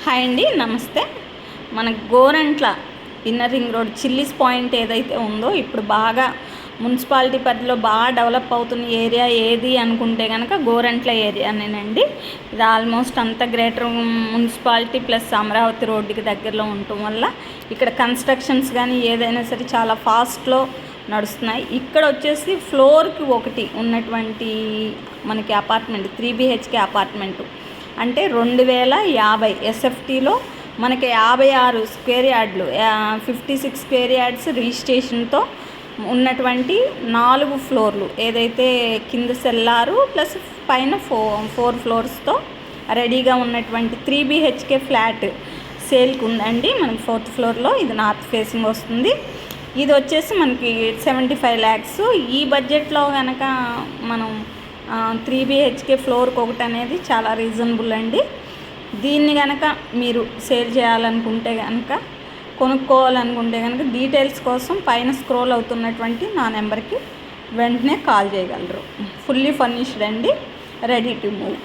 Hi అండి, నమస్తే. మన Gorantla inner ring road chillies point ఏదైతే ఉందో ఇప్పుడు బాగా మున్సిపాలిటీ పరిధిలో బాగా డెవలప్ అవుతున్న ఏరియా ఏది అనుకుంటే కనుక గోరంట్ల ఏరియానేనండి. ఇది ఆల్మోస్ట్ అంతా గ్రేటర్ మున్సిపాలిటీ ప్లస్ అమరావతి రోడ్డుకి దగ్గరలో ఉండటం వల్ల ఇక్కడ కన్స్ట్రక్షన్స్ కానీ ఏదైనా సరే చాలా ఫాస్ట్లో నడుస్తున్నాయి. ఇక్కడ వచ్చేసి ఫ్లోర్కి ఒకటి ఉన్నటువంటి మనకి అపార్ట్మెంట్ 3 BHK అపార్ట్మెంటు అంటే 2050 ఎస్ఎఫ్టీలో మనకి 56 స్క్వేర్ యార్డ్లు 56 స్క్వేర్ యార్డ్స్ రిజిస్ట్రేషన్తో ఉన్నటువంటి 4 ఫ్లోర్లు ఏదైతే కింద సెల్లారు ప్లస్ పైన 4 ఫ్లోర్స్తో రెడీగా ఉన్నటువంటి 3 BHK ఫ్లాట్ సేల్కి ఉందండి. మనకి 4th ఫ్లోర్లో ఇది నార్త్ ఫేసింగ్ వస్తుంది. ఇది వచ్చేసి మనకి 75 lakhs. ఈ బడ్జెట్లో కనుక మనం 3 BHK ఫ్లోర్కి ఒకటి అనేది చాలా రీజనబుల్ అండి. దీన్ని కనుక మీరు సేల్ చేయాలనుకుంటే కనుక కొనుక్కోవాలనుకుంటే కనుక డీటెయిల్స్ కోసం పైన స్క్రోల్ అవుతున్నటువంటి నా నెంబర్కి వెంటనే కాల్ చేయగలరు. ఫుల్లీ ఫర్నిష్డ్ అండి, రెడీ టు మూవ్.